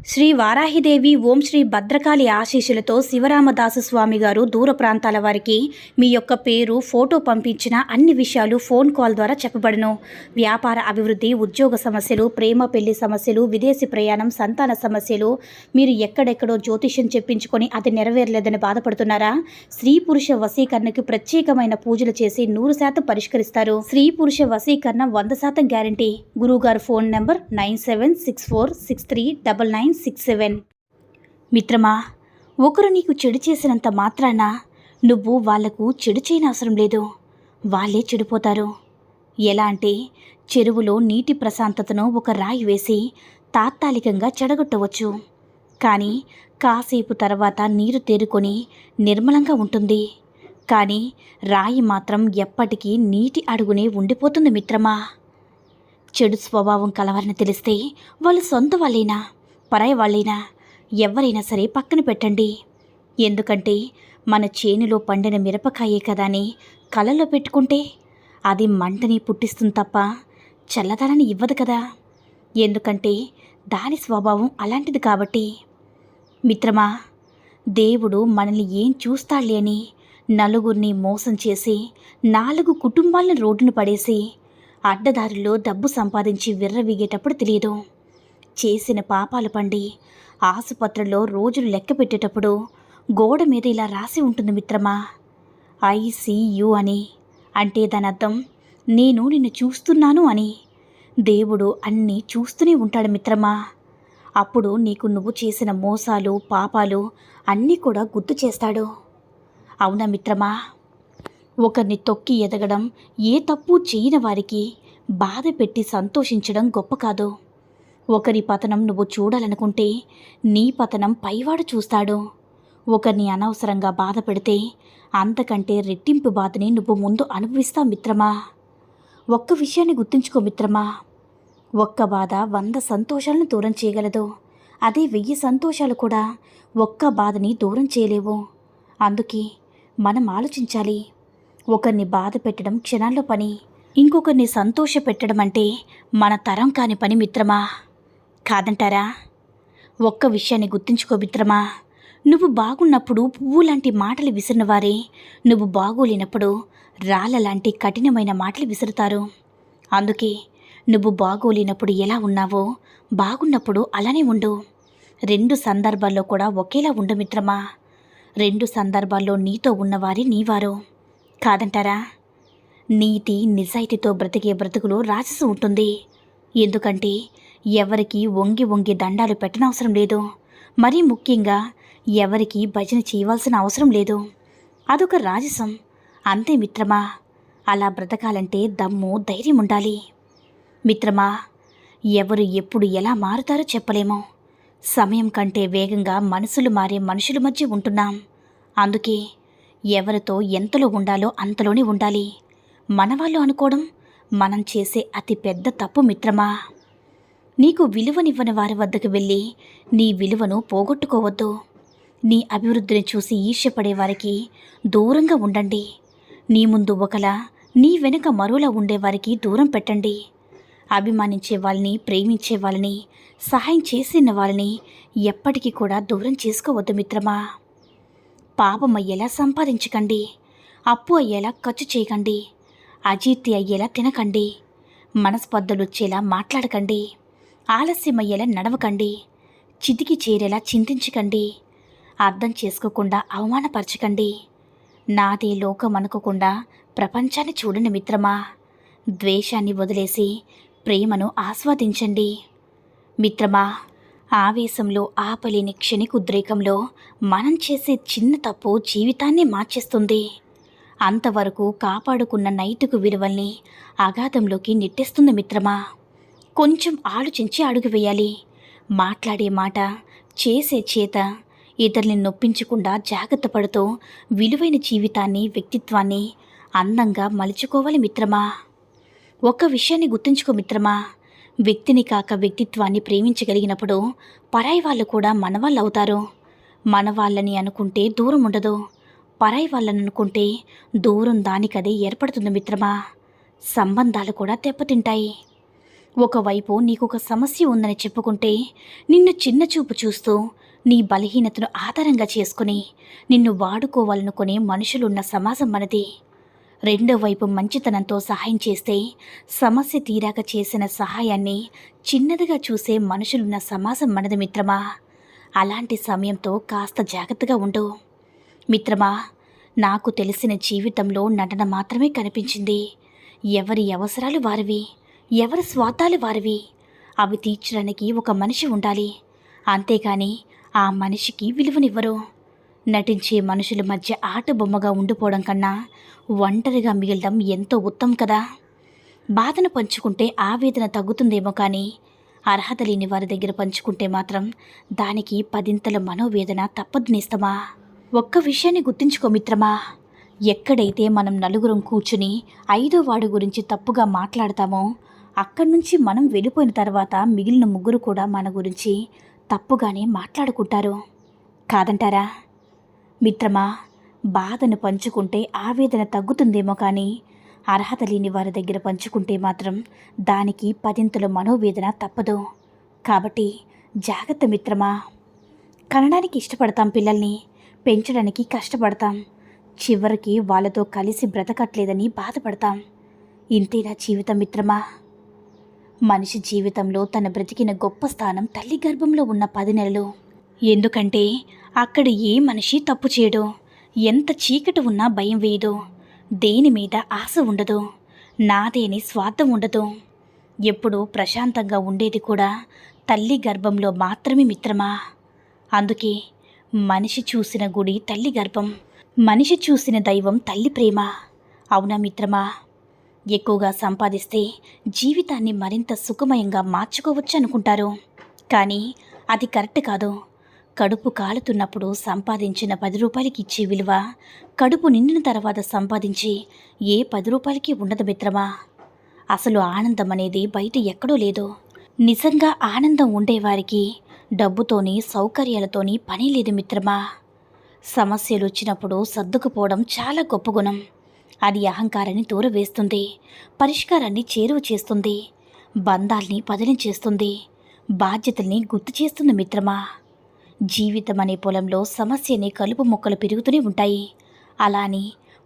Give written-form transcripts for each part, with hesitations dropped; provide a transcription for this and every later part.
శ్రీ వారాహిదేవి ఓం శ్రీ భద్రకాళి ఆశీస్సులతో శివరామదాసు స్వామి గారు దూర ప్రాంతాల వారికి మీ యొక్క పేరు ఫోటో పంపించిన అన్ని విషయాలు ఫోన్ కాల్ ద్వారా చెప్పబడును. వ్యాపార అభివృద్ధి, ఉద్యోగ సమస్యలు, ప్రేమ పెళ్లి సమస్యలు, విదేశీ ప్రయాణం, సంతాన సమస్యలు, మీరు ఎక్కడెక్కడో జ్యోతిష్యం చెప్పించుకొని అది నెరవేరలేదని బాధపడుతున్నారా? స్త్రీ పురుష వశీకరణకు ప్రత్యేకమైన పూజలు చేసి 100% పరిష్కరిస్తారు. స్త్రీ పురుష వశీకరణ 100% గ్యారంటీ. గురువుగారు ఫోన్ నెంబర్ 9764639967. మిత్రమా, ఒకరు నీకు చెడు చేసినంత మాత్రాన నువ్వు వాళ్లకు చెడు చేయనవసరం లేదు. వాళ్ళే చెడిపోతారు. ఎలా అంటే, చెరువులో నీటి ప్రశాంతతను ఒక రాయి వేసి తాత్కాలికంగా చెడగొట్టవచ్చు, కానీ కాసేపు తర్వాత నీరు తేరుకొని నిర్మలంగా ఉంటుంది. కానీ రాయి మాత్రం ఎప్పటికీ నీటి అడుగునే ఉండిపోతుంది. మిత్రమా, చెడు స్వభావం కలవారని తెలిస్తే వాళ్ళు సొంత వాళ్ళైనా పరాయి వాళ్ళైనా ఎవరైనా సరే పక్కన పెట్టండి. ఎందుకంటే మన చేనులో పండిన మిరపకాయే కదా అని కళ్ళలో పెట్టుకుంటే అది మంటని పుట్టిస్తుంది తప్ప చల్లదనాన్ని ఇవ్వదు కదా. ఎందుకంటే దాని స్వభావం అలాంటిది కాబట్టి. మిత్రమా, దేవుడు మనల్ని ఏం చూస్తాడులే అని నలుగురిని మోసం చేసి 4 కుటుంబాలను రోడ్డును పడేసి అడ్డదారుల్లో డబ్బు సంపాదించి విర్రవీగేటప్పుడు తెలియదు. చేసిన పాపాలు పండి ఆసుపత్రిలో రోజులు లెక్క పెట్టేటప్పుడు గోడ మీద ఇలా రాసి ఉంటుంది మిత్రమా, ICU అని. అంటే దాని అర్థం నేను నిన్ను చూస్తున్నాను అని. దేవుడు అన్నీ చూస్తూనే ఉంటాడు మిత్రమా. అప్పుడు నీకు నువ్వు చేసిన మోసాలు, పాపాలు అన్నీ కూడా గుర్తు చేస్తాడు. అవునా మిత్రమా? ఒకరిని తొక్కి ఎదగడం, ఏ తప్పు చేయని వారికి బాధ పెట్టి సంతోషించడం గొప్ప కాదు. ఒకరి పతనం నువ్వు చూడాలనుకుంటే నీ పతనం పైవాడు చూస్తాడు. ఒకరిని అనవసరంగా బాధ పెడితే అంతకంటే రెట్టింపు బాధని నువ్వు ముందు అనుభవిస్తావు మిత్రమా. ఒక్క విషయాన్ని గుర్తుంచుకో మిత్రమా, ఒక్క బాధ 100 సంతోషాలను దూరం చేయగలదు. అదే 1000 సంతోషాలు కూడా ఒక్క బాధని దూరం చేయలేవు. అందుకే మనం ఆలోచించాలి. ఒకరిని బాధ పెట్టడం క్షణాల్లో పని, ఇంకొకరిని సంతోష పెట్టడం అంటే మన తరం కాని పని మిత్రమా. కాదంటారా? ఒక్క విషయాన్ని గుర్తుంచుకో మిత్రమా, నువ్వు బాగున్నప్పుడు పువ్వు లాంటి మాటలు విసిరిన వారే నువ్వు బాగోలేనప్పుడు రాళ్ళ లాంటి కఠినమైన మాటలు విసురుతారు. అందుకే నువ్వు బాగోలేనప్పుడు ఎలా ఉన్నావో బాగున్నప్పుడు అలానే ఉండు. 2 సందర్భాల్లో కూడా ఒకేలా ఉండు మిత్రమా. 2 సందర్భాల్లో నీతో ఉన్నవారి నీవారు. కాదంటారా? నీతి నిజాయితీతో బ్రతికే బ్రతుకులో రాజసం ఉంటుంది. ఎందుకంటే ఎవరికి వంగి వంగి దండాలు పెట్టనవసరం లేదు. మరీ ముఖ్యంగా ఎవరికి భజన చేయవలసిన అవసరం లేదు. అదొక రాజసం అంతే మిత్రమా. అలా బ్రతకాలంటే దమ్ము, ధైర్యం ఉండాలి. మిత్రమా, ఎవరు ఎప్పుడు ఎలా మారుతారో చెప్పలేము. సమయం కంటే వేగంగా మనసులు మారే మనుషుల మధ్య ఉంటున్నాం. అందుకే ఎవరితో ఎంతలో ఉండాలో అంతలోనే ఉండాలి. మనవాళ్ళు అనుకోవడం మనం చేసే అతి పెద్ద తప్పు మిత్రమా. నీకు విలువనివ్వని వారి వద్దకు వెళ్ళి నీ విలువను పోగొట్టుకోవద్దు. నీ అభివృద్ధిని చూసి ఈర్ష్యపడే వారికి దూరంగా ఉండండి. నీ ముందు ఒకలా, నీ వెనుక మరోలా ఉండేవారికి దూరం పెట్టండి. అభిమానించే వాళ్ళని, ప్రేమించే వాళ్ళని, సహాయం చేసిన వాళ్ళని ఎప్పటికీ కూడా దూరం చేసుకోవద్దు మిత్రమా. పాపం అయ్యేలా సంపాదించకండి. అప్పు అయ్యేలా ఖర్చు చేయకండి. అజీర్తి అయ్యేలా తినకండి. మనస్పర్ధలొచ్చేలా మాట్లాడకండి. ఆలస్యమయ్యేలా నడవకండి. చితికి చేరేలా చింతించకండి. అర్థం చేసుకోకుండా అవమానపరచకండి. నాదే లోకం అనుకోకుండా ప్రపంచాన్ని చూడండి మిత్రమా. ద్వేషాన్ని వదిలేసి ప్రేమను ఆస్వాదించండి మిత్రమా. ఆవేశంలో ఆపలేని క్షణికుద్రేకంలో మనం చేసే చిన్న తప్పు జీవితాన్ని మార్చేస్తుంది. అంతవరకు కాపాడుకున్న నైతిక విలువల్ని అగాధంలోకి నెట్టేస్తుంది మిత్రమా. కొంచెం ఆలోచించి అడుగు వేయాలి. మాట్లాడే మాట, చేసే చేత ఇతరుల్ని నొప్పించకుండా జాగ్రత్త పడుతూ విలువైన జీవితాన్ని, వ్యక్తిత్వాన్ని అందంగా మలుచుకోవాలి మిత్రమా. ఒక్క విషయాన్ని గుర్తుంచుకో మిత్రమా, వ్యక్తిని కాక వ్యక్తిత్వాన్ని ప్రేమించగలిగినప్పుడు పరాయి వాళ్ళు కూడా మనవాళ్ళు అవుతారు. మనవాళ్ళని అనుకుంటే దూరం ఉండదు. పరాయి వాళ్ళని అనుకుంటే దూరం దానికదే ఏర్పడుతుంది మిత్రమా. సంబంధాలు కూడా దెబ్బతింటాయి. ఒకవైపు నీకొక సమస్య ఉందని చెప్పుకుంటే నిన్ను చిన్న చూపు చూస్తూ నీ బలహీనతను ఆధారంగా చేసుకుని నిన్ను వాడుకోవాలనుకునే మనుషులున్న సమాజం మనది. రెండో వైపు మంచితనంతో సహాయం చేస్తే సమస్య తీరాక చేసిన సహాయాన్ని చిన్నదిగా చూసే మనుషులున్న సమాజం మనది మిత్రమా. అలాంటి సమయంతో కాస్త జాగ్రత్తగా ఉండు మిత్రమా. నాకు తెలిసిన జీవితంలో నటన మాత్రమే కనిపించింది. ఎవరి అవసరాలు వారివి, ఎవరి స్వార్థాలు వారివి. అవి తీర్చడానికి ఒక మనిషి ఉండాలి, అంతేకాని ఆ మనిషికి విలువనివ్వరు. నటించే మనుషుల మధ్య ఆట బొమ్మగా ఉండిపోవడం కన్నా ఒంటరిగా మిగలడం ఎంతో ఉత్తమం కదా. బాధను పంచుకుంటే ఆవేదన తగ్గుతుందేమో కానీ అర్హత లేని వారి దగ్గర పంచుకుంటే మాత్రం దానికి 10ంతల మనోవేదన తప్పదు నేస్తమా. ఒక్క విషయాన్ని గుర్తుంచుకో మిత్రమా. ఎక్కడైతే మనం నలుగురం కూర్చుని 5వ వాడి గురించి తప్పుగా మాట్లాడతామో అక్కడి నుంచి మనం వెళ్ళిపోయిన తర్వాత మిగిలిన 3 కూడా మన గురించి తప్పుగానే మాట్లాడుకుంటారు, కాదంటారా మిత్రమా. బాధను పంచుకుంటే ఆవేదన తగ్గుతుందేమో కానీ అర్హత లేని వారి దగ్గర పంచుకుంటే మాత్రం దానికి 10ంతల మనోవేదన తప్పదు. కాబట్టి జాగ్రత్త మిత్రమా. కనడానికి ఇష్టపడతాం, పిల్లల్ని పెంచడానికి కష్టపడతాం, చివరికి వాళ్ళతో కలిసి బ్రతకట్లేదని బాధపడతాం. ఇంతేనా జీవితం మిత్రమా. మనిషి జీవితంలో తన బ్రతికిన గొప్ప స్థానం తల్లి గర్భంలో ఉన్న 10 నెలలు. ఎందుకంటే అక్కడ ఏ మనిషి తప్పు చేయడు, ఎంత చీకటి ఉన్నా భయం వేయదు, దేని మీద ఆశ ఉండదు, నాదేని స్వార్థం ఉండదు. ఎప్పుడూ ప్రశాంతంగా ఉండేది కూడా తల్లి గర్భంలో మాత్రమే మిత్రమా. అందుకే మనిషి చూసిన గుడి తల్లి గర్భం, మనిషి చూసిన దైవం తల్లి ప్రేమ. అవునా మిత్రమా. ఎక్కువగా సంపాదిస్తే జీవితాన్ని మరింత సుఖమయంగా మార్చుకోవచ్చు అనుకుంటారు, కానీ అది కరెక్ట్ కాదు. కడుపు కాలుతున్నప్పుడు సంపాదించిన 10 రూపాయలకి ఇచ్చే విలువ కడుపు నిండిన తర్వాత సంపాదించి ఏ 10 రూపాయలకి ఉండదు మిత్రమా. అసలు ఆనందం అనేది బయట ఎక్కడో లేదు. నిజంగా ఆనందం ఉండేవారికి డబ్బుతోని సౌకర్యాలతోని పని లేదు మిత్రమా. సమస్యలు వచ్చినప్పుడు సర్దుకుపోవడం చాలా గొప్ప గుణం. అది అహంకారాన్ని దూరవేస్తుంది, పరిష్కారాన్ని చేరువ చేస్తుంది, బంధాల్ని పదిలం చేస్తుంది, బాధ్యతల్ని గుర్తు చేస్తుంది మిత్రమా. జీవితం అనే పొలంలో సమస్యని కలుపు మొక్కలు పెరుగుతూనే ఉంటాయి. అలాని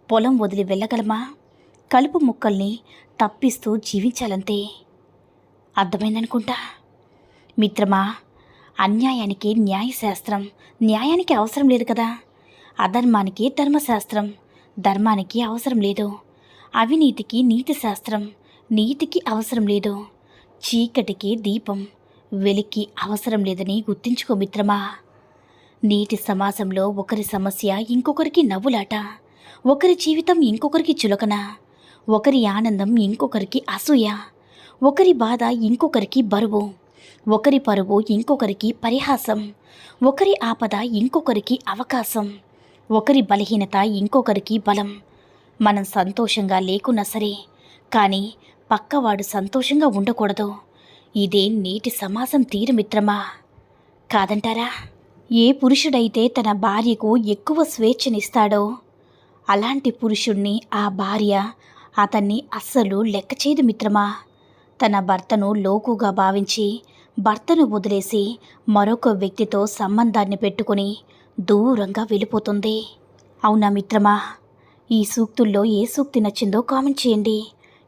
పొలం వదిలి వెళ్ళగలమా. కలుపు మొక్కల్ని తప్పిస్తూ జీవించాలంతే. అర్థమైందనుకుంటా మిత్రమా. అన్యాయానికి న్యాయశాస్త్రం, న్యాయానికి అవసరం లేదు కదా. అధర్మానికి ధర్మశాస్త్రం, ధర్మానికి అవసరం లేదు. అవినీతికి నీతి శాస్త్రం, నీతికి అవసరం లేదు. చీకటికి దీపం, వెలికి అవసరం లేదని గుర్తించుకో మిత్రమా. నేటి సమాజంలో ఒకరి సమస్య ఇంకొకరికి నవ్వులాట, ఒకరి జీవితం ఇంకొకరికి చులకన, ఒకరి ఆనందం ఇంకొకరికి అసూయ, ఒకరి బాధ ఇంకొకరికి బరువు, ఒకరి పరువు ఇంకొకరికి పరిహాసం, ఒకరి ఆపద ఇంకొకరికి అవకాశం, ఒకరి బలహీనత ఇంకొకరికి బలం. మనం సంతోషంగా లేకున్నా సరే, కానీ పక్కవాడు సంతోషంగా ఉండకూడదు. ఇదే నేటి సమాజం తీరు మిత్రమా, కాదంటారా. ఏ పురుషుడైతే తన భార్యకు ఎక్కువ స్వేచ్ఛనిస్తాడో అలాంటి పురుషుణ్ణి ఆ భార్య అతన్ని అస్సలు లెక్క చేయదు మిత్రమా. తన భర్తను లోకుగా భావించి భర్తను వదిలేసి మరొక వ్యక్తితో సంబంధాన్ని పెట్టుకుని దూరంగా వెళ్ళిపోతుంది. అవునా మిత్రమా. ఈ సూక్తుల్లో ఏ సూక్తి నచ్చిందో కామెంట్ చేయండి.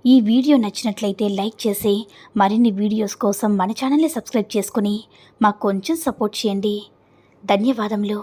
ఈ వీడియో నచ్చినట్లయితే లైక్ చేసి మరిన్ని వీడియోస్ కోసం మన ఛానల్ని సబ్స్క్రైబ్ చేసుకుని మాకు కొంచెం సపోర్ట్ చేయండి. ధన్యవాదములు.